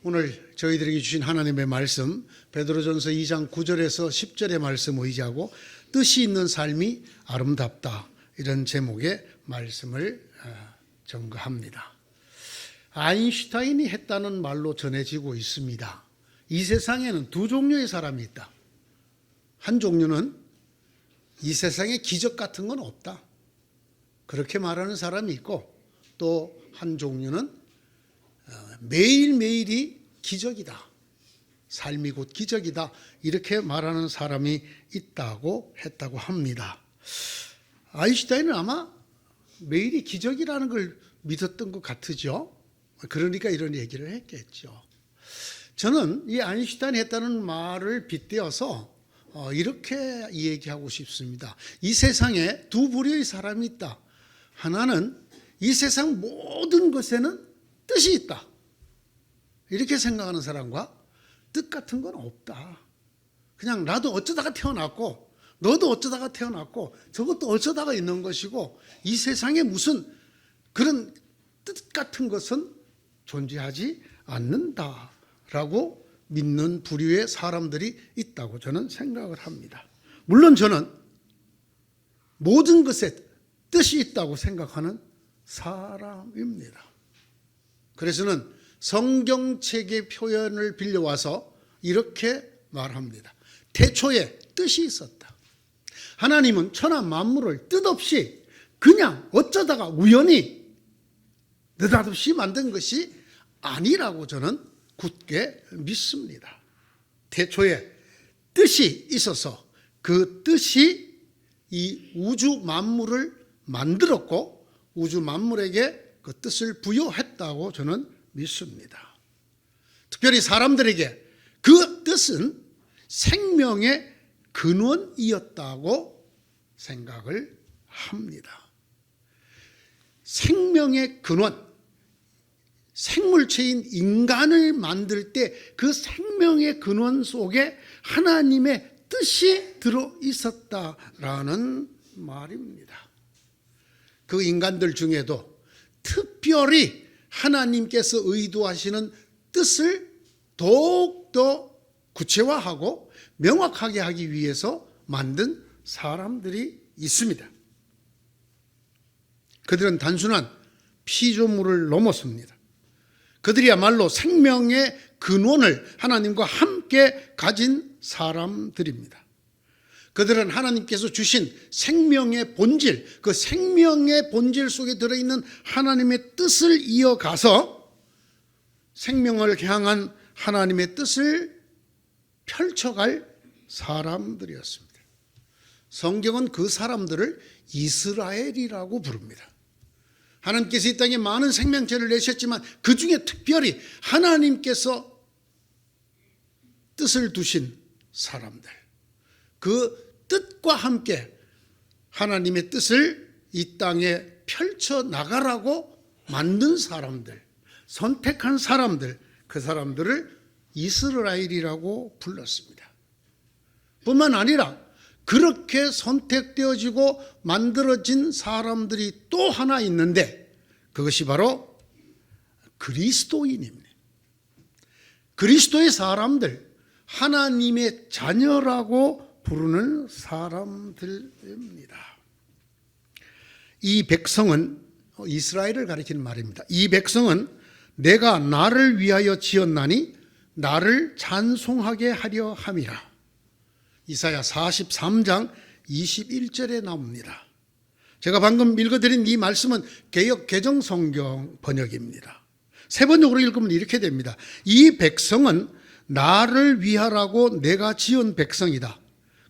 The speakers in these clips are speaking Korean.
오늘 저희들에게 주신 하나님의 말씀 베드로전서 2장 9절에서 10절의 말씀 의지하고 뜻이 있는 삶이 아름답다, 이런 제목의 말씀을 전거합니다. 아인슈타인이 했다는 말로 전해지고 있습니다. 이 세상에는 두 종류의 사람이 있다. 한 종류는 이 세상에 기적 같은 건 없다, 그렇게 말하는 사람이 있고, 또 한 종류는 매일매일이 기적이다, 삶이 곧 기적이다, 이렇게 말하는 사람이 있다고 했다고 합니다. 아인슈타인은 아마 매일이 기적이라는 걸 믿었던 것 같으죠. 그러니까 이런 얘기를 했겠죠. 저는 이 아인슈타인이 했다는 말을 빗대어서 이렇게 얘기하고 싶습니다. 이 세상에 두 부류의 사람이 있다. 하나는 이 세상 모든 것에는 뜻이 있다, 이렇게 생각하는 사람과 뜻 같은 건 없다, 그냥 나도 어쩌다가 태어났고 너도 어쩌다가 태어났고 저것도 어쩌다가 있는 것이고 이 세상에 무슨 그런 뜻 같은 것은 존재하지 않는다라고 믿는 부류의 사람들이 있다고 저는 생각을 합니다. 물론 저는 모든 것에 뜻이 있다고 생각하는 사람입니다. 그래서는 성경책의 표현을 빌려와서 이렇게 말합니다. 태초에 뜻이 있었다. 하나님은 천하 만물을 뜻없이 그냥 어쩌다가 우연히 느닷없이 만든 것이 아니라고 저는 굳게 믿습니다. 태초에 뜻이 있어서 그 뜻이 이 우주 만물을 만들었고 우주 만물에게 그 뜻을 부여했다고 저는 믿습니다. 특별히 사람들에게 그 뜻은 생명의 근원이었다고 생각을 합니다. 생명의 근원, 생물체인 인간을 만들 때 그 생명의 근원 속에 하나님의 뜻이 들어 있었다라는 말입니다. 그 인간들 중에도 특별히 하나님께서 의도하시는 뜻을 더욱더 구체화하고 명확하게 하기 위해서 만든 사람들이 있습니다. 그들은 단순한 피조물을 넘어섭니다. 그들이야말로 생명의 근원을 하나님과 함께 가진 사람들입니다. 그들은 하나님께서 주신 생명의 본질, 그 생명의 본질 속에 들어있는 하나님의 뜻을 이어가서 생명을 향한 하나님의 뜻을 펼쳐갈 사람들이었습니다. 성경은 그 사람들을 이스라엘이라고 부릅니다. 하나님께서 이 땅에 많은 생명체를 내셨지만 그 중에 특별히 하나님께서 뜻을 두신 사람들, 그 뜻과 함께 하나님의 뜻을 이 땅에 펼쳐나가라고 만든 사람들, 선택한 사람들, 그 사람들을 이스라엘이라고 불렀습니다. 뿐만 아니라 그렇게 선택되어지고 만들어진 사람들이 또 하나 있는데 그것이 바로 그리스도인입니다. 그리스도의 사람들, 하나님의 자녀라고 부르는 사람들입니다. 이 백성은, 이스라엘을 가리키는 말입니다. 이 백성은 내가 나를 위하여 지었나니 나를 찬송하게 하려 함이라. 이사야 43장 21절에 나옵니다. 제가 방금 읽어드린 이 말씀은 개역 개정성경 번역입니다. 세번역으로 읽으면 이렇게 됩니다. 이 백성은 나를 위하라고 내가 지은 백성이다.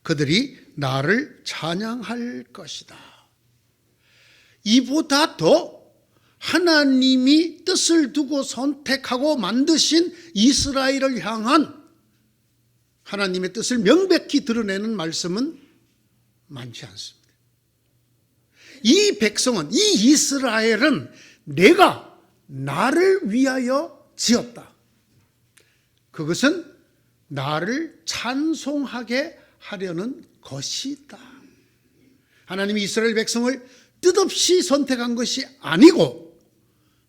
그들이 나를 찬양할 것이다. 이보다 더 하나님이 뜻을 두고 선택하고 만드신 이스라엘을 향한 하나님의 뜻을 명백히 드러내는 말씀은 많지 않습니다. 이 백성은, 이 이스라엘은 내가 나를 위하여 지었다. 그것은 나를 찬송하게 하려는 것이다. 하나님이 이스라엘 백성을 뜻없이 선택한 것이 아니고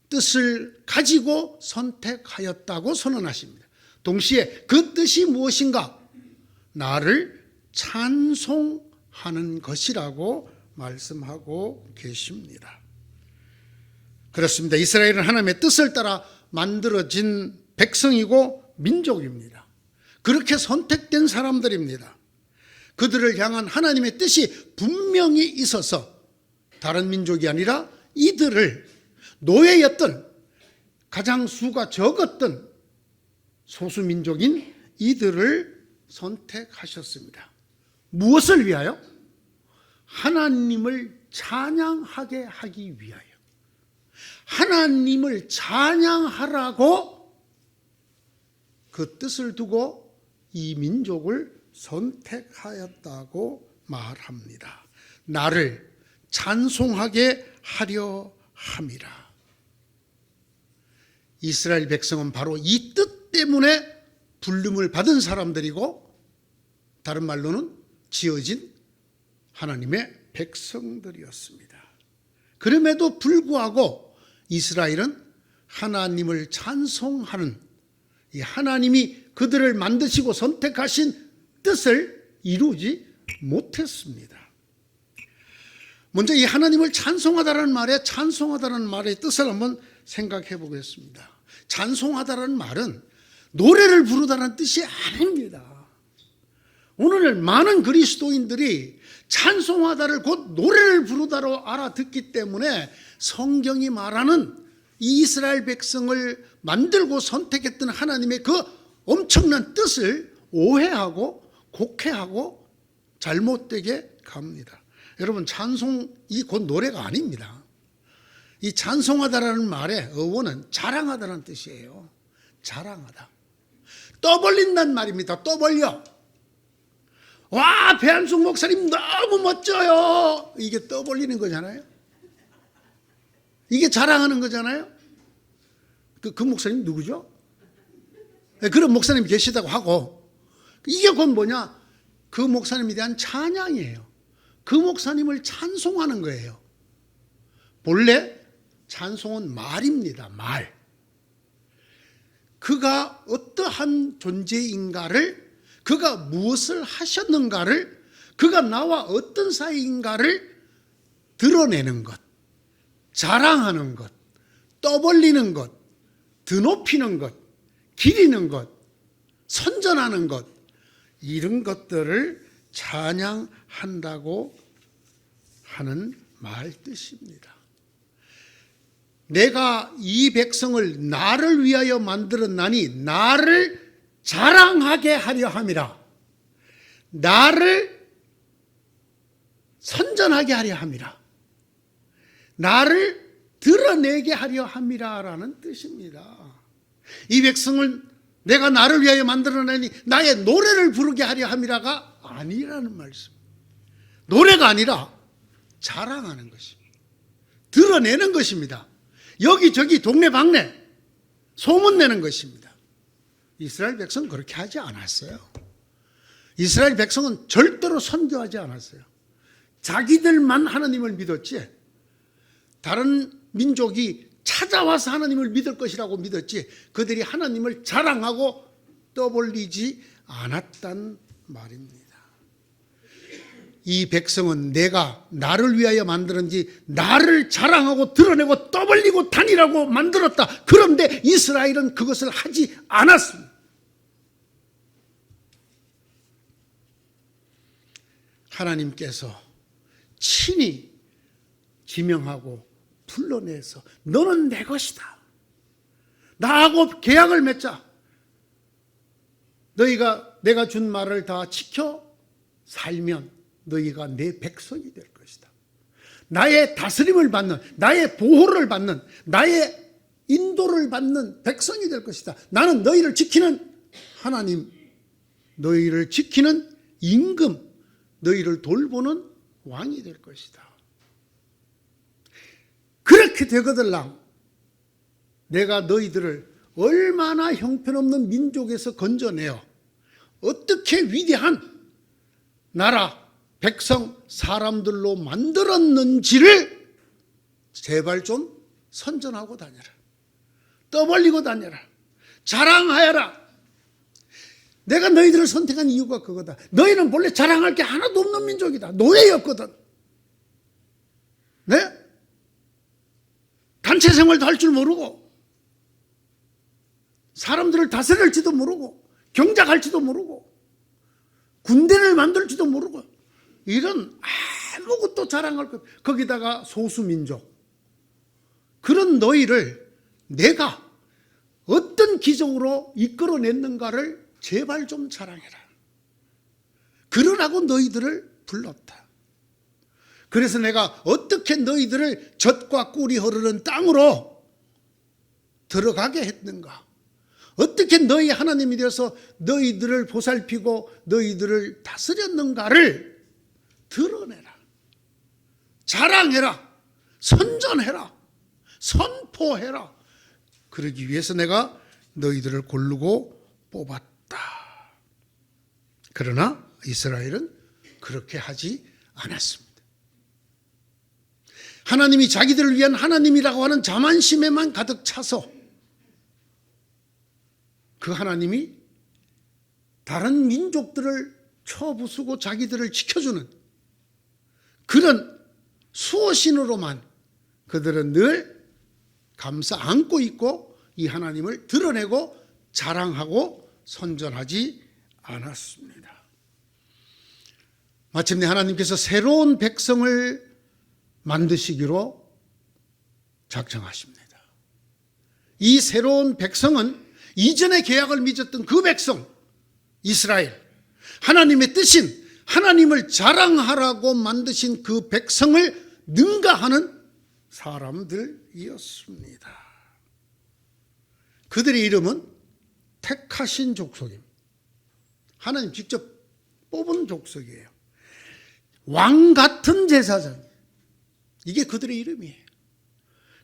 뜻을 가지고 선택하였다고 선언하십니다. 동시에 그 뜻이 무엇인가? 나를 찬송하는 것이라고 말씀하고 계십니다. 그렇습니다. 이스라엘은 하나님의 뜻을 따라 만들어진 백성이고 민족입니다. 그렇게 선택된 사람들입니다. 그들을 향한 하나님의 뜻이 분명히 있어서 다른 민족이 아니라 이들을 노예였던, 가장 수가 적었던 소수민족인 이들을 선택하셨습니다. 무엇을 위하여? 하나님을 찬양하게 하기 위하여. 하나님을 찬양하라고 그 뜻을 두고 이 민족을 선택하였다고 말합니다. 나를 찬송하게 하려 함이라. 이스라엘 백성은 바로 이 뜻 때문에 부름을 받은 사람들이고, 다른 말로는 지어진 하나님의 백성들이었습니다. 그럼에도 불구하고 이스라엘은 하나님을 찬송하는, 이 하나님이 그들을 만드시고 선택하신 뜻을 이루지 못했습니다. 먼저 이 하나님을 찬송하다라는 말의 뜻을 한번 생각해 보겠습니다. 찬송하다라는 말은 노래를 부르다는 뜻이 아닙니다. 오늘 많은 그리스도인들이 찬송하다를 곧 노래를 부르다로 알아듣기 때문에 성경이 말하는 이 이스라엘 백성을 만들고 선택했던 하나님의 그 엄청난 뜻을 오해하고 곡해하고 잘못되게 갑니다. 여러분, 찬송이 곧 노래가 아닙니다. 이 찬송하다라는 말의 어원은 자랑하다는 뜻이에요. 자랑하다. 떠벌린다는 말입니다. 떠벌려. 와, 배한숙 목사님 너무 멋져요. 이게 떠벌리는 거잖아요. 이게 자랑하는 거잖아요. 그 목사님 누구죠? 그런 목사님이 계시다고 하고, 이게 곧 뭐냐? 그 목사님에 대한 찬양이에요. 그 목사님을 찬송하는 거예요. 본래 찬송은 말입니다. 말. 그가 어떠한 존재인가를, 그가 무엇을 하셨는가를, 그가 나와 어떤 사이인가를 드러내는 것, 자랑하는 것, 떠벌리는 것, 드높이는 것, 기리는 것, 선전하는 것, 이런 것들을 찬양한다고 하는 말 뜻입니다. 내가 이 백성을 나를 위하여 만들었나니 나를 자랑하게 하려 함이라. 나를 선전하게 하려 함이라. 나를 드러내게 하려 함이라라는 뜻입니다. 이 백성을 내가 나를 위하여 만들어내니 나의 노래를 부르게 하려 함이라가 아니라는 말씀. 노래가 아니라 자랑하는 것입니다. 드러내는 것입니다. 여기저기 동네방네 소문내는 것입니다. 이스라엘 백성은 그렇게 하지 않았어요. 이스라엘 백성은 절대로 선교하지 않았어요. 자기들만 하나님을 믿었지, 다른 민족이 찾아와서 하나님을 믿을 것이라고 믿었지, 그들이 하나님을 자랑하고 떠벌리지 않았단 말입니다. 이 백성은 내가 나를 위하여 만들었는지 나를 자랑하고 드러내고 떠벌리고 다니라고 만들었다. 그런데 이스라엘은 그것을 하지 않았습니다. 하나님께서 친히 지명하고 불러내서 너는 내 것이다. 나하고 계약을 맺자. 너희가 내가 준 말을 다 지켜 살면 너희가 내 백성이 될 것이다. 나의 다스림을 받는, 나의 보호를 받는, 나의 인도를 받는 백성이 될 것이다. 나는 너희를 지키는 하나님, 너희를 지키는 임금, 너희를 돌보는 왕이 될 것이다. 그렇게 되거들랑 내가 너희들을 얼마나 형편없는 민족에서 건져내어 어떻게 위대한 나라, 백성, 사람들로 만들었는지를 제발 좀 선전하고 다녀라. 떠벌리고 다녀라. 자랑하여라. 내가 너희들을 선택한 이유가 그거다. 너희는 본래 자랑할 게 하나도 없는 민족이다. 노예였거든. 네? 단체 생활도 할 줄 모르고, 사람들을 다스릴지도 모르고, 경작할지도 모르고, 군대를 만들지도 모르고, 이런 아무것도 자랑할 것, 거기다가 소수민족. 그런 너희를 내가 어떤 기적으로 이끌어냈는가를 제발 좀 자랑해라. 그러라고 너희들을 불렀다. 그래서 내가 어떻게 너희들을 젖과 꿀이 흐르는 땅으로 들어가게 했는가? 어떻게 너희 하나님이 되어서 너희들을 보살피고 너희들을 다스렸는가를 드러내라. 자랑해라. 선전해라. 선포해라. 그러기 위해서 내가 너희들을 고르고 뽑았다. 그러나 이스라엘은 그렇게 하지 않았습니다. 하나님이 자기들을 위한 하나님이라고 하는 자만심에만 가득 차서 그 하나님이 다른 민족들을 쳐부수고 자기들을 지켜주는 그런 수호신으로만 그들은 늘 감싸 안고 있고 이 하나님을 드러내고 자랑하고 선전하지 않았습니다. 마침내 하나님께서 새로운 백성을 만드시기로 작정하십니다. 이 새로운 백성은 이전의 계약을 맺었던 그 백성, 이스라엘, 하나님의 뜻인 하나님을 자랑하라고 만드신 그 백성을 능가하는 사람들이었습니다. 그들의 이름은 택하신 족속입니다. 하나님 직접 뽑은 족속이에요. 왕 같은 제사장. 이게 그들의 이름이에요.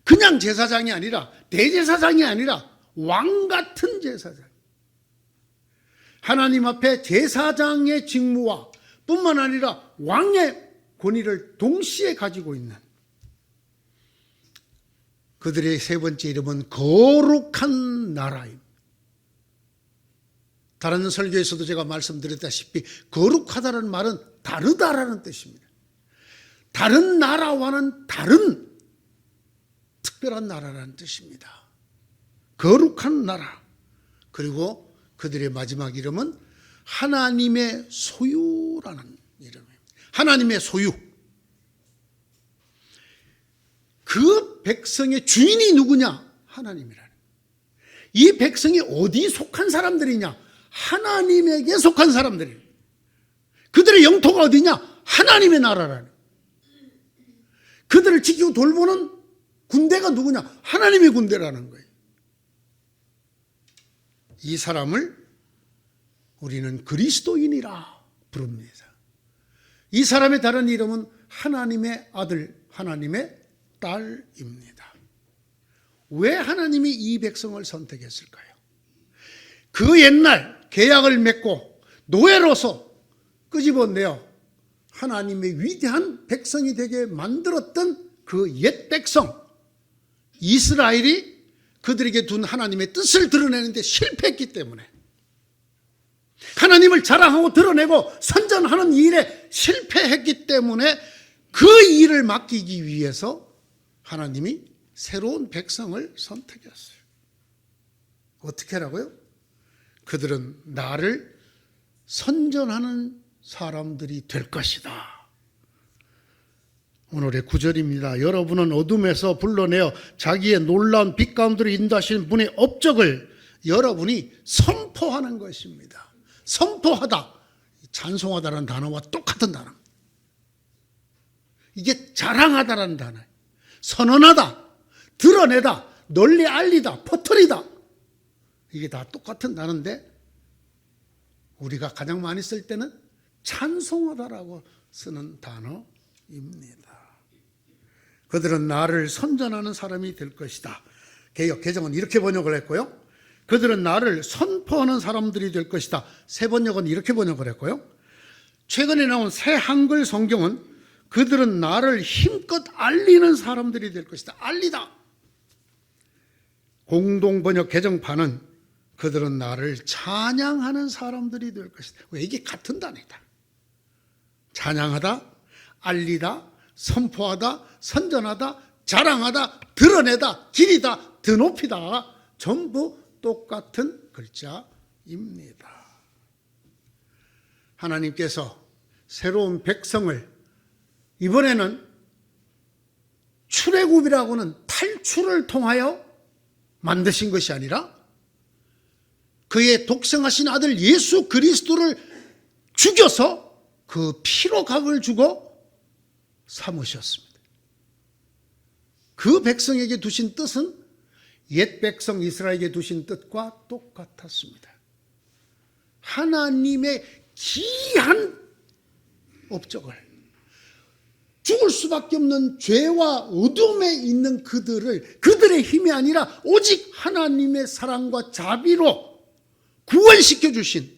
그냥 제사장이 아니라, 대제사장이 아니라 왕 같은 제사장. 하나님 앞에 제사장의 직무와 뿐만 아니라 왕의 권위를 동시에 가지고 있는 그들의 세 번째 이름은 거룩한 나라입니다. 다른 설교에서도 제가 말씀드렸다시피 거룩하다는 말은 다르다라는 뜻입니다. 다른 나라와는 다른 특별한 나라라는 뜻입니다. 거룩한 나라. 그리고 그들의 마지막 이름은 하나님의 소유라는 이름입니다. 하나님의 소유. 그 백성의 주인이 누구냐? 하나님이라는. 이 백성이 어디 속한 사람들이냐? 하나님에게 속한 사람들이에요. 그들의 영토가 어디냐? 하나님의 나라라는. 그들을 지키고 돌보는 군대가 누구냐? 하나님의 군대라는 거예요. 이 사람을 우리는 그리스도인이라 부릅니다. 이 사람의 다른 이름은 하나님의 아들, 하나님의 딸입니다. 왜 하나님이 이 백성을 선택했을까요? 그 옛날 계약을 맺고 노예로서 끄집어내어 하나님의 위대한 백성이 되게 만들었던 그 옛 백성 이스라엘이 그들에게 둔 하나님의 뜻을 드러내는데 실패했기 때문에, 하나님을 자랑하고 드러내고 선전하는 일에 실패했기 때문에 그 일을 맡기기 위해서 하나님이 새로운 백성을 선택했어요. 어떻게 하라고요? 그들은 나를 선전하는 사람들이 될 것이다. 오늘의 9절입니다. 여러분은 어둠에서 불러내어 자기의 놀라운 빛 가운데로 인도하시는 분의 업적을 여러분이 선포하는 것입니다. 선포하다, 찬송하다라는 단어와 똑같은 단어입니다. 이게 자랑하다라는 단어예요. 선언하다, 드러내다, 널리 알리다, 퍼뜨리다. 이게 다 똑같은 단어인데 우리가 가장 많이 쓸 때는 찬송하다라고 쓰는 단어입니다. 그들은 나를 선전하는 사람이 될 것이다. 개역 개정은 이렇게 번역을 했고요. 그들은 나를 선포하는 사람들이 될 것이다. 새 번역은 이렇게 번역을 했고요. 최근에 나온 새 한글 성경은 그들은 나를 힘껏 알리는 사람들이 될 것이다. 알리다. 공동번역 개정판은 그들은 나를 찬양하는 사람들이 될 것이다. 왜? 이게 같은 단어이다. 찬양하다, 알리다, 선포하다, 선전하다, 자랑하다, 드러내다, 기리다, 드높이다. 전부 똑같은 글자입니다. 하나님께서 새로운 백성을 이번에는 출애굽이라고는 탈출을 통하여 만드신 것이 아니라 그의 독생하신 아들 예수 그리스도를 죽여서 그 피로 값을 주고 삼으셨습니다. 그 백성에게 두신 뜻은 옛 백성 이스라엘에게 두신 뜻과 똑같았습니다. 하나님의 기이한 업적을, 죽을 수밖에 없는 죄와 어둠에 있는 그들의 힘이 아니라 오직 하나님의 사랑과 자비로 구원시켜 주신,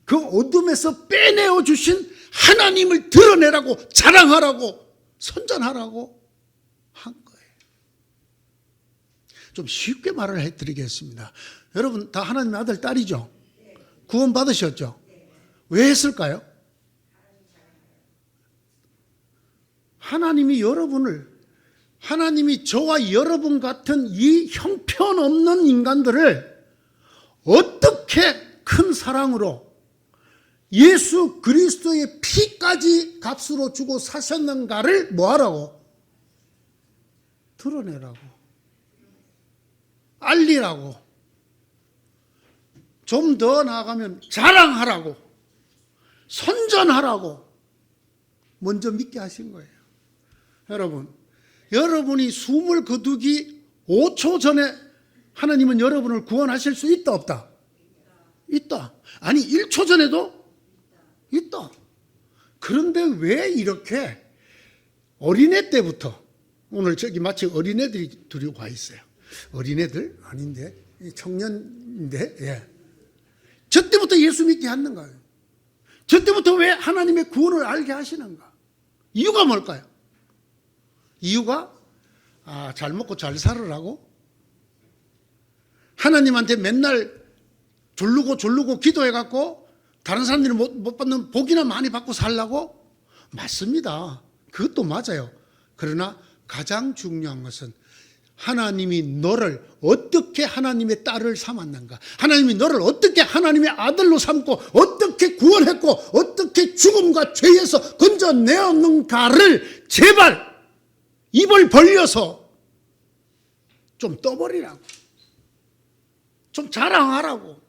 그 어둠에서 빼내어 주신 하나님을 드러내라고, 자랑하라고, 선전하라고 한 거예요. 좀 쉽게 말을 해드리겠습니다. 여러분 다 하나님의 아들, 딸이죠? 구원 받으셨죠? 왜 했을까요? 하나님이 저와 여러분 같은 이 형편없는 인간들을 어떻게 큰 사랑으로 예수 그리스도의 피까지 값으로 주고 사셨는가를 뭐하라고? 드러내라고, 알리라고, 좀 더 나아가면 자랑하라고, 선전하라고 먼저 믿게 하신 거예요. 여러분이 숨을 거두기 5초 전에 하나님은 여러분을 구원하실 수 있다, 없다? 있다. 아니 1초 전에도 있다. 그런데 왜 이렇게 어린애 때부터, 오늘 저기 마치 어린애들이 둘이 와 있어요. 어린애들? 아닌데 청년인데, 예. 저 때부터 예수 믿게 하는가요? 저 때부터 왜 하나님의 구원을 알게 하시는가? 이유가 뭘까요? 이유가 잘 먹고 잘 살으라고? 하나님한테 맨날 졸르고 기도해갖고 다른 사람들이 못 받는 복이나 많이 받고 살라고? 맞습니다. 그것도 맞아요. 그러나 가장 중요한 것은 하나님이 너를 어떻게 하나님의 딸을 삼았는가, 하나님이 너를 어떻게 하나님의 아들로 삼고 어떻게 구원했고 어떻게 죽음과 죄에서 건져내었는가를 제발 입을 벌려서 좀 떠버리라고, 좀 자랑하라고,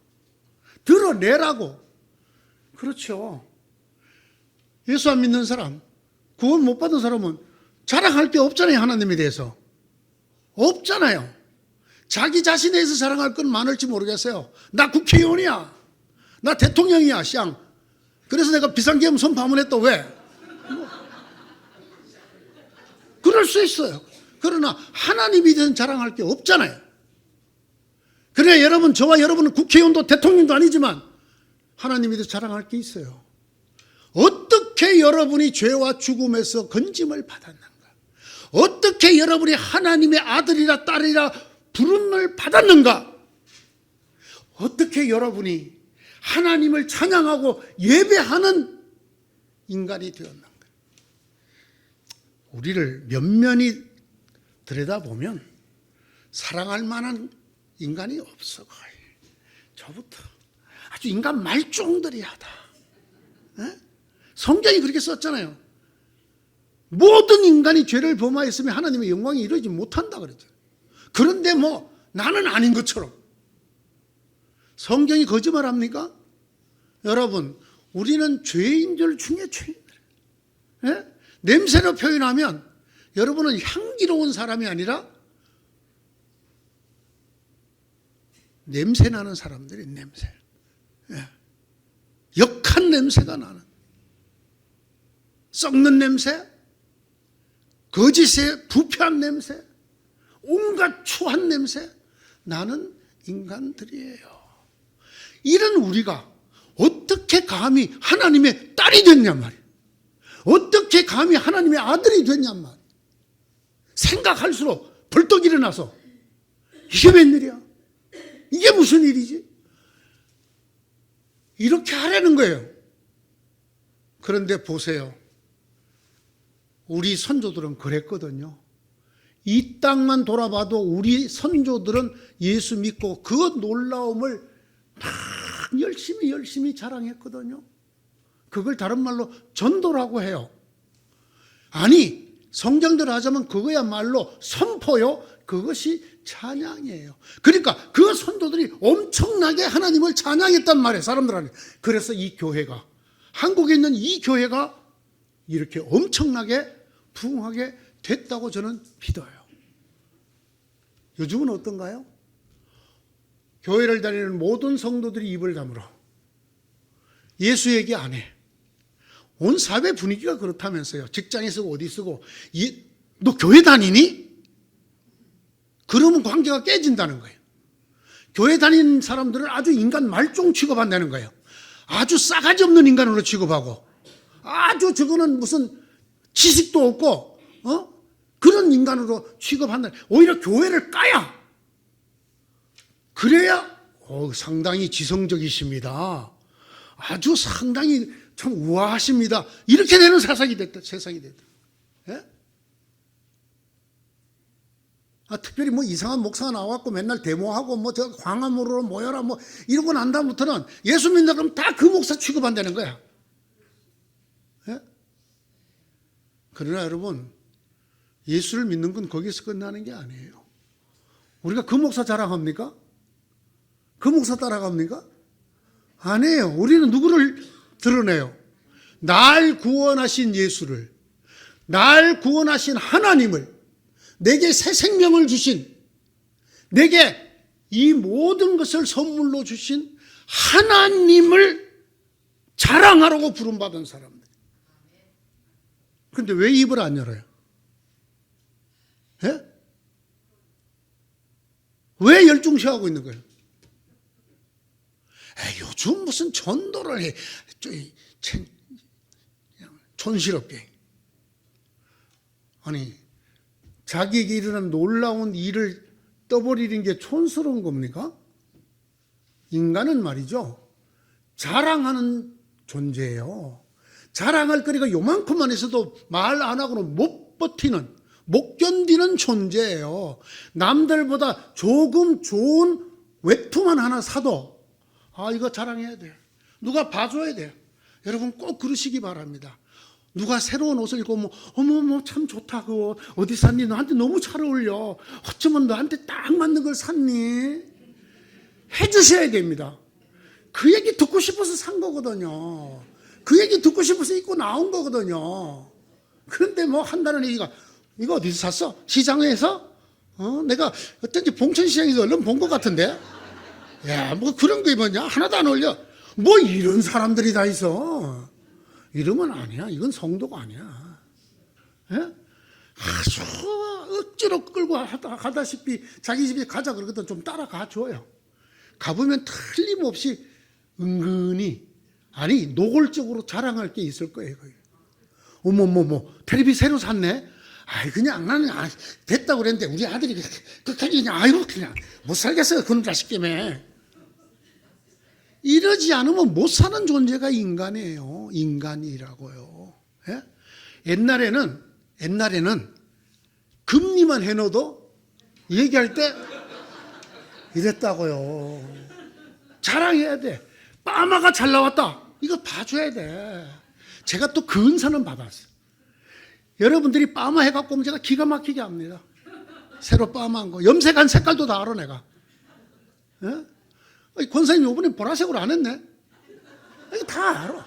드러내라고. 그렇죠. 예수 안 믿는 사람, 구원 못 받은 사람은 자랑할 게 없잖아요. 하나님에 대해서 없잖아요. 자기 자신에 대해서 자랑할 건 많을지 모르겠어요. 나 국회의원이야, 나 대통령이야, 쌍. 그래서 내가 비상계엄 선포하면 했다. 왜? 그럴 수 있어요. 그러나 하나님에 대해서는 자랑할 게 없잖아요. 그래, 여러분, 저와 여러분은 국회의원도 대통령도 아니지만 하나님에 대해서 자랑할 게 있어요. 어떻게 여러분이 죄와 죽음에서 건짐을 받았는가? 어떻게 여러분이 하나님의 아들이라 딸이라 부름을 받았는가? 어떻게 여러분이 하나님을 찬양하고 예배하는 인간이 되었는가? 우리를 면면히 들여다보면 사랑할 만한 인간이 없어. 거의 저부터 아주 인간 말종들이하다. 성경이 그렇게 썼잖아요. 모든 인간이 죄를 범하였으면 하나님의 영광이 이루어지지 못한다 그랬죠. 그런데 나는 아닌 것처럼. 성경이 거짓말합니까? 여러분, 우리는 죄인들 중에 죄인들. 냄새로 표현하면 여러분은 향기로운 사람이 아니라 냄새나는 사람들이 냄새. 역한 냄새가 나는, 썩는 냄새, 거짓의 부패한 냄새, 온갖 추한 냄새 나는 인간들이에요. 이런 우리가 어떻게 감히 하나님의 딸이 됐냔 말이에요. 어떻게 감히 하나님의 아들이 됐냔 말이에요. 생각할수록 벌떡 일어나서 이게 웬일이야? 이게 무슨 일이지? 이렇게 하라는 거예요. 그런데 보세요. 우리 선조들은 그랬거든요. 이 땅만 돌아봐도 우리 선조들은 예수 믿고 그 놀라움을 막 열심히 자랑했거든요. 그걸 다른 말로 전도라고 해요. 아니, 성경대로 하자면 그거야말로 선포요. 그것이 찬양이에요. 그러니까 그 선조들이 엄청나게 하나님을 찬양했단 말이에요. 사람들한테. 그래서 이 교회가, 한국에 있는 이 교회가 이렇게 엄청나게 부흥하게 됐다고 저는 믿어요. 요즘은 어떤가요? 교회를 다니는 모든 성도들이 입을 다물어 예수 얘기 안 해. 온 사회 분위기가 그렇다면서요. 직장에서 어디 쓰고, 너 교회 다니니? 그러면 관계가 깨진다는 거예요. 교회 다니는 사람들을 아주 인간 말종 취급한다는 거예요. 아주 싸가지 없는 인간으로 취급하고, 아주 저거는 무슨 지식도 없고, 그런 인간으로 취급한다. 오히려 교회를 까야. 그래야 상당히 지성적이십니다. 아주 상당히 참 우아하십니다. 이렇게 되는 세상이 됐다. 예? 특별히 뭐 이상한 목사가 나와갖고 맨날 데모하고 뭐 저 광화문으로 모여라 뭐 이러고 난 다음부터는 예수 믿는다 그러면 다 그 목사 취급한다는 거야. 예? 그러나 여러분, 예수를 믿는 건 거기서 끝나는 게 아니에요. 우리가 그 목사 자랑합니까? 그 목사 따라갑니까? 아니에요. 우리는 누구를 드러내요? 날 구원하신 예수를, 날 구원하신 하나님을, 내게 새 생명을 주신, 내게 이 모든 것을 선물로 주신 하나님을 자랑하라고 부름받은 사람들. 그런데 왜 입을 안 열어요? 예? 왜 열중시하고 있는 거예요? 요즘 무슨 전도를 해. 촌스럽게. 아니, 자기에게 일어난 놀라운 일을 떠버리는 게 촌스러운 겁니까? 인간은 말이죠, 자랑하는 존재예요. 자랑할 거리가 요만큼만 있어도 말 안 하고는 못 버티는, 못 견디는 존재예요. 남들보다 조금 좋은 외투만 하나 사도 이거 자랑해야 돼. 누가 봐줘야 돼. 여러분 꼭 그러시기 바랍니다. 누가 새로운 옷을 입고 어머 참 좋다 그 옷 어디 샀니? 너한테 너무 잘 어울려. 어쩌면 너한테 딱 맞는 걸 샀니? 해주셔야 됩니다. 그 얘기 듣고 싶어서 산 거거든요. 그 얘기 듣고 싶어서 입고 나온 거거든요. 그런데 한다는 얘기가 이거 어디서 샀어? 시장에서? 내가 어쩐지 봉천시장에서 얼른 본 것 같은데? 야, 그런 거 입었냐? 하나도 안 어울려. 이런 사람들이 다 있어. 이러면 아니야. 이건 성도가 아니야. 예? 아주 억지로 끌고 가다시피 자기 집에 가자 그러거든. 좀 따라가 줘요. 가보면 틀림없이 은근히, 아니 노골적으로 자랑할 게 있을 거예요. 어머머머 텔레비 새로 샀네. 그냥 나는 됐다고 그랬는데 우리 아들이 끝까지 그냥 못 살겠어요. 그런 자식 때문에. 이러지 않으면 못 사는 존재가 인간이에요. 인간이라고요. 예? 옛날에는 금리만 해놓어도 얘기할 때 이랬다고요. 자랑해야 돼. 빠마가 잘 나왔다. 이거 봐줘야 돼. 제가 또 그 은사는 받았어요. 여러분들이 빠마 해갖고 오면 제가 기가 막히게 합니다. 새로 빠마한 거. 염색한 색깔도 다 알아 내가. 예? 권사님 이번에 보라색으로 안 했네. 이거 다 알아.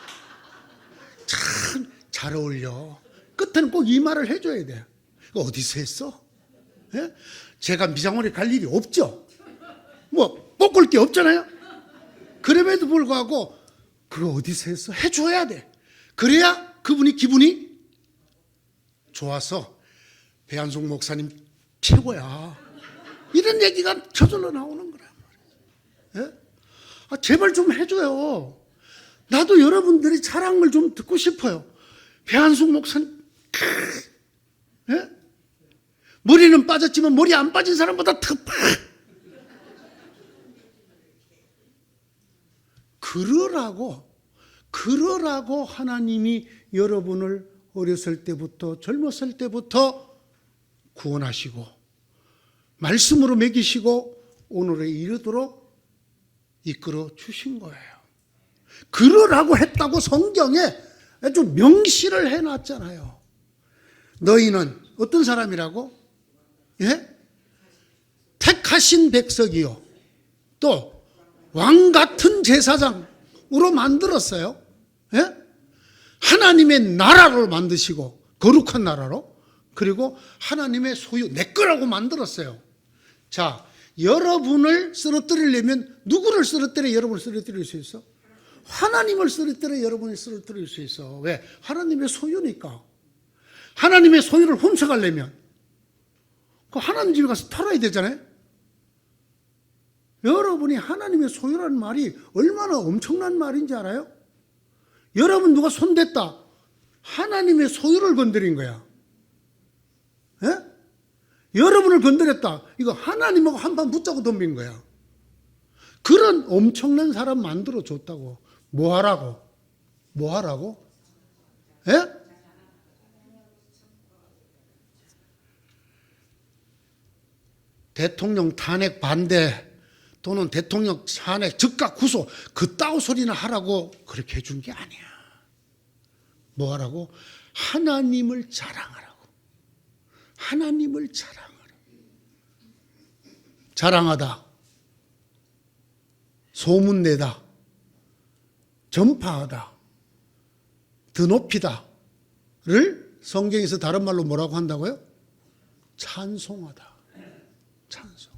참 잘 어울려. 끝에는 꼭 이 말을 해줘야 돼. 이거 어디서 했어? 예? 제가 미장원에 갈 일이 없죠. 볶을 게 없잖아요. 그럼에도 불구하고 그거 어디서 했어? 해줘야 돼. 그래야 그분이 기분이 좋아서 배한숙 목사님 최고야. 이런 얘기가 저절로 나오는 거란 말이에요. 예? 제발 좀 해줘요. 나도 여러분들이 자랑을 좀 듣고 싶어요. 배한숙 목사님, 예? 머리는 빠졌지만 머리 안 빠진 사람보다 더 그러라고 하나님이 여러분을 어렸을 때부터 젊었을 때부터 구원하시고 말씀으로 먹이시고 오늘에 이르도록 이끌어 주신 거예요. 그러라고 했다고 성경에 아주 명시를 해놨잖아요. 너희는 어떤 사람이라고? 예? 택하신 백성이요. 또 왕같은 제사장으로 만들었어요. 예? 하나님의 나라로 만드시고 거룩한 나라로, 그리고 하나님의 소유 내 거라고 만들었어요. 자, 여러분을 쓰러뜨리려면 누구를 쓰러뜨려 여러분을 쓰러뜨릴 수 있어? 하나님을 쓰러뜨려 여러분을 쓰러뜨릴 수 있어. 왜? 하나님의 소유니까. 하나님의 소유를 훔쳐가려면 그 하나님 집에 가서 털어야 되잖아요. 여러분이 하나님의 소유라는 말이 얼마나 엄청난 말인지 알아요? 여러분 누가 손댔다, 하나님의 소유를 건드린 거야. 예? 여러분을 건드렸다, 이거 하나님하고 한판 붙자고 덤빈 거야. 그런 엄청난 사람 만들어 줬다고. 뭐 하라고? 뭐 하라고? 예? 대통령 탄핵 반대 또는 대통령 탄핵 즉각 구속 그따위 소리나 하라고 그렇게 해준 게 아니야. 뭐 하라고? 하나님을 자랑하라고. 하나님을 자랑하라고. 자랑하다, 소문내다, 전파하다, 드높이다를 성경에서 다른 말로 뭐라고 한다고요? 찬송하다. 찬송.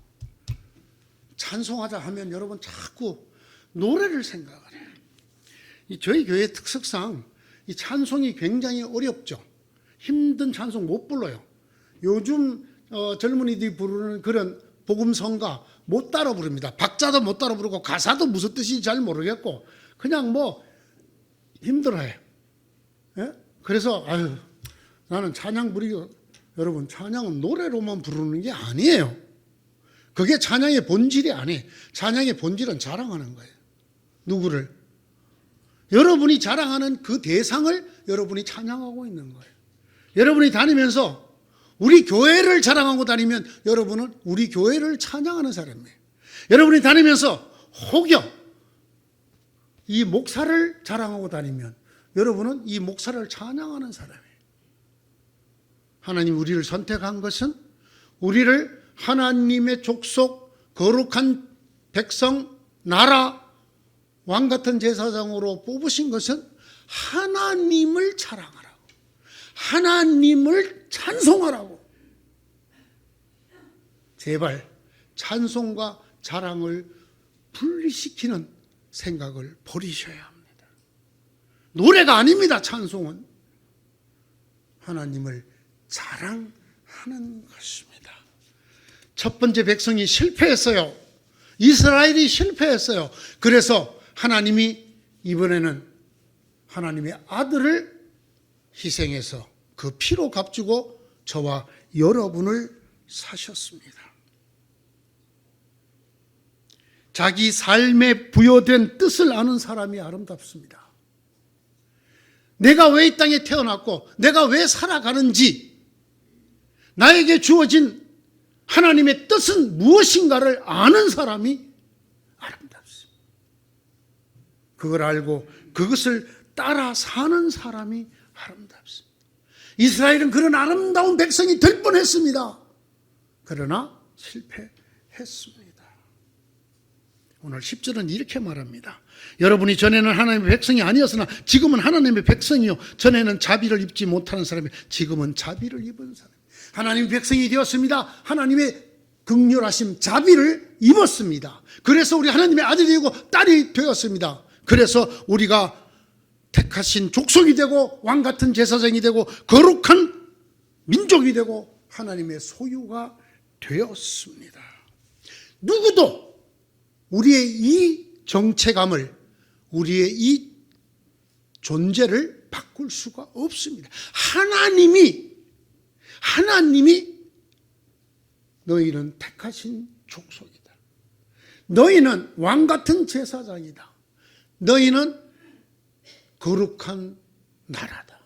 찬송하자 하면 여러분 자꾸 노래를 생각을 해요. 저희 교회 특성상 이 찬송이 굉장히 어렵죠. 힘든 찬송 못 불러요. 요즘 젊은이들이 부르는 그런 복음성가 못 따라 부릅니다. 박자도 못 따라 부르고 가사도 무슨 뜻인지 잘 모르겠고 그냥 뭐 힘들어요. 예? 그래서 나는 찬양 부르기, 여러분 찬양은 노래로만 부르는 게 아니에요. 그게 찬양의 본질이 아니에요. 찬양의 본질은 자랑하는 거예요. 누구를? 여러분이 자랑하는 그 대상을 여러분이 찬양하고 있는 거예요. 여러분이 다니면서 우리 교회를 자랑하고 다니면 여러분은 우리 교회를 찬양하는 사람이에요. 여러분이 다니면서 혹여 이 목사를 자랑하고 다니면 여러분은 이 목사를 찬양하는 사람이에요. 하나님 우리를 선택한 것은 우리를 하나님의 족속, 거룩한 백성, 나라, 왕같은 제사장으로 뽑으신 것은 하나님을 자랑하라고, 하나님을 찬송하라고. 제발 찬송과 자랑을 분리시키는 생각을 버리셔야 합니다. 노래가 아닙니다. 찬송은 하나님을 자랑하는 것입니다. 첫 번째 백성이 실패했어요. 이스라엘이 실패했어요. 그래서 하나님이 이번에는 하나님의 아들을 희생해서 그 피로 값주고 저와 여러분을 사셨습니다. 자기 삶에 부여된 뜻을 아는 사람이 아름답습니다. 내가 왜 이 땅에 태어났고 내가 왜 살아가는지, 나에게 주어진 하나님의 뜻은 무엇인가를 아는 사람이 아름답습니다. 그걸 알고 그것을 따라 사는 사람이 아름답습니다. 이스라엘은 그런 아름다운 백성이 될 뻔했습니다. 그러나 실패했습니다. 오늘 10절은 이렇게 말합니다. 여러분이 전에는 하나님의 백성이 아니었으나 지금은 하나님의 백성이요, 전에는 자비를 입지 못하는 사람이 지금은 자비를 입은 사람. 하나님의 백성이 되었습니다. 하나님의 긍휼하심, 자비를 입었습니다. 그래서 우리 하나님의 아들이 되고 딸이 되었습니다. 그래서 우리가 택하신 족속이 되고 왕같은 제사장이 되고 거룩한 민족이 되고 하나님의 소유가 되었습니다. 누구도 우리의 이 정체감을, 우리의 이 존재를 바꿀 수가 없습니다. 하나님이 너희는 택하신 족속이다. 너희는 왕같은 제사장이다. 너희는 거룩한 나라다.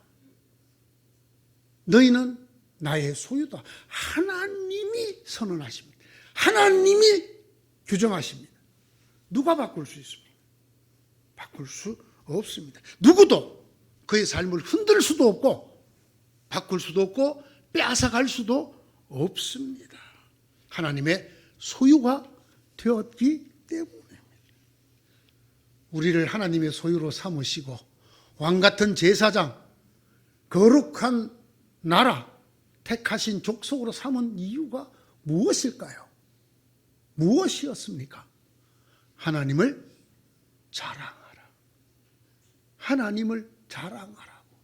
너희는 나의 소유다. 하나님이 선언하십니다. 하나님이 규정하십니다. 누가 바꿀 수 있습니까? 바꿀 수 없습니다. 누구도 그의 삶을 흔들 수도 없고 바꿀 수도 없고 빼앗아갈 수도 없습니다. 하나님의 소유가 되었기 때문입니다. 우리를 하나님의 소유로 삼으시고 왕같은 제사장, 거룩한 나라, 택하신 족속으로 삼은 이유가 무엇일까요? 무엇이었습니까? 하나님을 자랑하라. 하나님을 자랑하라고.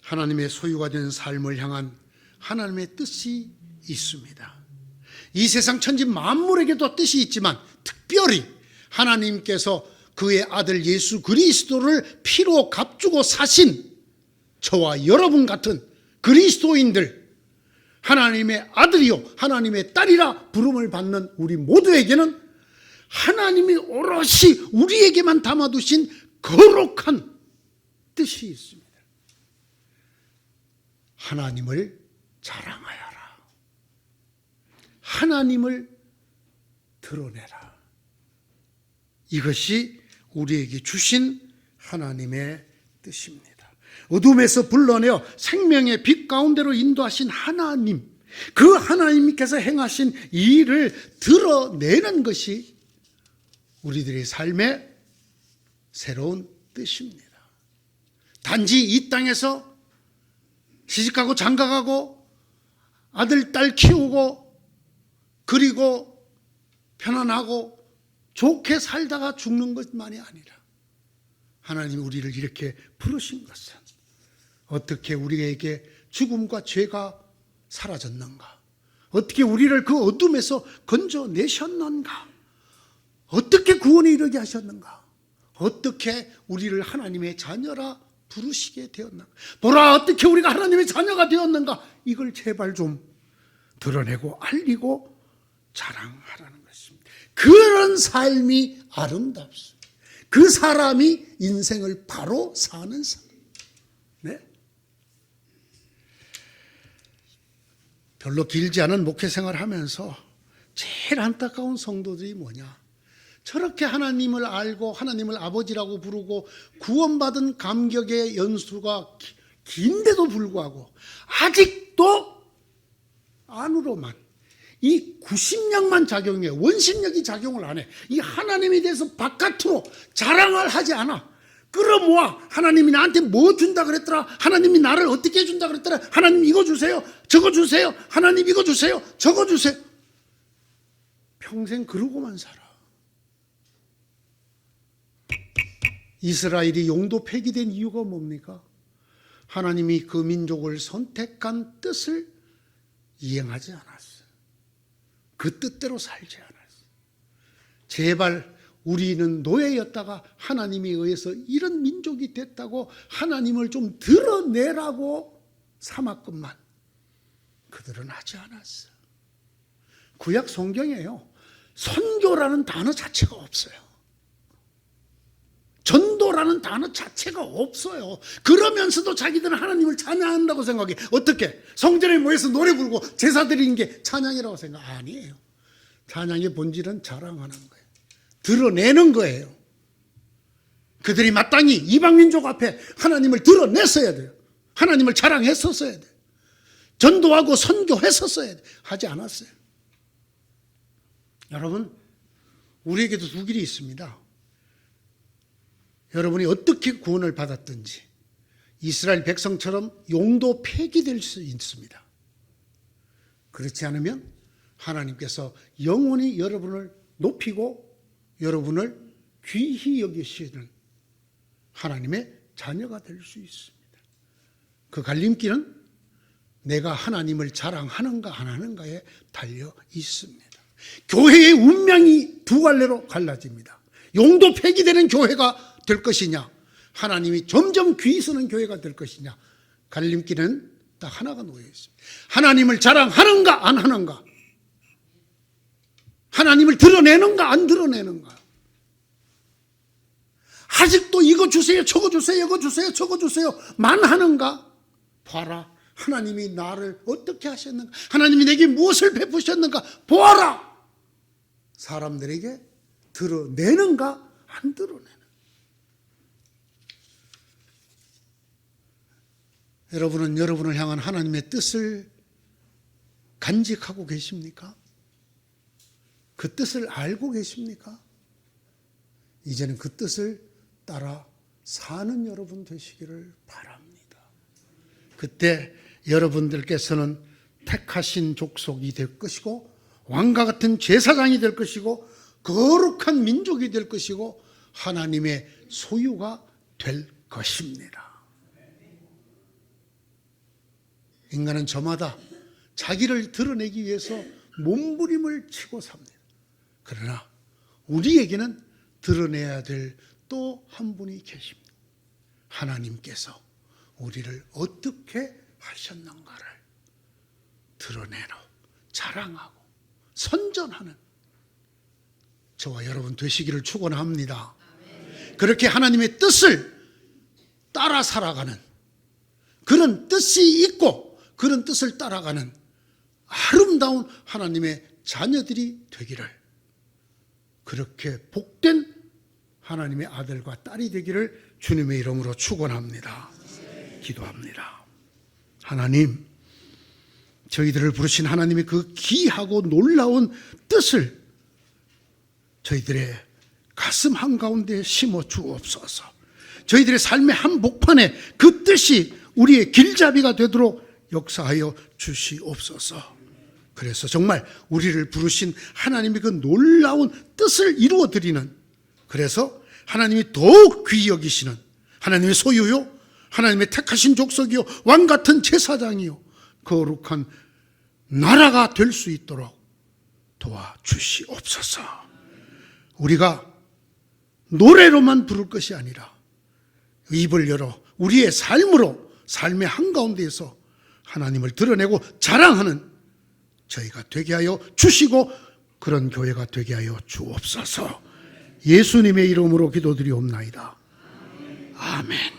하나님의 소유가 된 삶을 향한 하나님의 뜻이 있습니다. 이 세상 천지 만물에게도 뜻이 있지만 특별히 하나님께서 그의 아들 예수 그리스도를 피로 값주고 사신 저와 여러분 같은 그리스도인들, 하나님의 아들이요 하나님의 딸이라 부름을 받는 우리 모두에게는 하나님이 오롯이 우리에게만 담아두신 거룩한 뜻이 있습니다. 하나님을 자랑하여라. 하나님을 드러내라. 이것이 우리에게 주신 하나님의 뜻입니다. 어둠에서 불러내어 생명의 빛 가운데로 인도하신 하나님, 그 하나님께서 행하신 이 일을 드러내는 것이 우리들의 삶의 새로운 뜻입니다. 단지 이 땅에서 시집가고 장가가고 아들, 딸 키우고 그리고 편안하고 좋게 살다가 죽는 것만이 아니라 하나님이 우리를 이렇게 부르신 것은 어떻게 우리에게 죽음과 죄가 사라졌는가? 어떻게 우리를 그 어둠에서 건져내셨는가? 어떻게 구원에 이르게 하셨는가? 어떻게 우리를 하나님의 자녀라 부르시게 되었는가? 보라, 어떻게 우리가 하나님의 자녀가 되었는가? 이걸 제발 좀 드러내고 알리고 자랑하라는 것입니다. 그런 삶이 아름답습니다. 그 사람이 인생을 바로 사는 삶. 네? 별로 길지 않은 목회 생활을 하면서 제일 안타까운 성도들이 뭐냐? 저렇게 하나님을 알고 하나님을 아버지라고 부르고 구원받은 감격의 연수가 긴데도 불구하고 아직도 안으로만 이 구심력만 작용해, 원심력이 작용을 안 해. 이 하나님에 대해서 바깥으로 자랑을 하지 않아. 끌어모아. 하나님이 나한테 뭐 준다 그랬더라. 하나님이 나를 어떻게 해준다 그랬더라. 하나님 이거 주세요, 저거 주세요. 하나님 이거 주세요, 저거 주세요. 평생 그러고만 살아. 이스라엘이 용도 폐기된 이유가 뭡니까? 하나님이 그 민족을 선택한 뜻을 이행하지 않았어. 그 뜻대로 살지 않았어. 제발 우리는 노예였다가 하나님에 의해서 이런 민족이 됐다고 하나님을 좀 드러내라고 삼았건만 그들은 하지 않았어. 구약 성경에요, 선교라는 단어 자체가 없어요. 전도라는 단어 자체가 없어요. 그러면서도 자기들은 하나님을 찬양한다고 생각해. 어떻게? 성전에 모여서 노래 부르고 제사 드리는 게 찬양이라고 생각? 아니에요. 찬양의 본질은 자랑하는 거예요. 드러내는 거예요. 그들이 마땅히 이방민족 앞에 하나님을 드러냈어야 돼요. 하나님을 자랑했었어야 돼요. 전도하고 선교했었어야 돼요. 하지 않았어요. 여러분, 우리에게도 두 길이 있습니다. 여러분이 어떻게 구원을 받았든지 이스라엘 백성처럼 용도 폐기될 수 있습니다. 그렇지 않으면 하나님께서 영원히 여러분을 높이고 여러분을 귀히 여기시는 하나님의 자녀가 될 수 있습니다. 그 갈림길은 내가 하나님을 자랑하는가 안 하는가에 달려 있습니다. 교회의 운명이 두 갈래로 갈라집니다. 용도 폐기되는 교회가 될 것이냐, 하나님이 점점 귀히 쓰는 교회가 될 것이냐, 갈림길은 딱 하나가 놓여 있습니다. 하나님을 자랑하는가 안 하는가. 하나님을 드러내는가 안 드러내는가? 아직도 이거 주세요, 저거 주세요, 이거 주세요, 저거 주세요 만 하는가? 봐라, 하나님이 나를 어떻게 하셨는가? 하나님이 내게 무엇을 베푸셨는가? 보아라! 사람들에게 드러내는가 안 드러내는가? 여러분은 여러분을 향한 하나님의 뜻을 간직하고 계십니까? 그 뜻을 알고 계십니까? 이제는 그 뜻을 따라 사는 여러분 되시기를 바랍니다. 그때 여러분들께서는 택하신 족속이 될 것이고 왕과 같은 제사장이 될 것이고 거룩한 민족이 될 것이고 하나님의 소유가 될 것입니다. 인간은 저마다 자기를 드러내기 위해서 몸부림을 치고 삽니다. 그러나 우리에게는 드러내야 될 또 한 분이 계십니다. 하나님께서 우리를 어떻게 하셨는가를 드러내고 자랑하고 선전하는 저와 여러분 되시기를 축원합니다. 그렇게 하나님의 뜻을 따라 살아가는 그런 뜻이 있고 그런 뜻을 따라가는 아름다운 하나님의 자녀들이 되기를, 그렇게 복된 하나님의 아들과 딸이 되기를 주님의 이름으로 축원합니다. 기도합니다. 하나님, 저희들을 부르신 하나님의 그 귀하고 놀라운 뜻을 저희들의 가슴 한가운데 심어 주옵소서. 저희들의 삶의 한복판에 그 뜻이 우리의 길잡이가 되도록 역사하여 주시옵소서. 그래서 정말 우리를 부르신 하나님의 그 놀라운 뜻을 이루어드리는, 그래서 하나님이 더욱 귀히 여기시는 하나님의 소유요, 하나님의 택하신 족속이요, 왕같은 제사장이요, 거룩한 나라가 될 수 있도록 도와주시옵소서. 우리가 노래로만 부를 것이 아니라 입을 열어 우리의 삶으로, 삶의 한가운데에서 하나님을 드러내고 자랑하는 저희가 되게 하여 주시고 그런 교회가 되게 하여 주옵소서. 예수님의 이름으로 기도드리옵나이다. 아멘.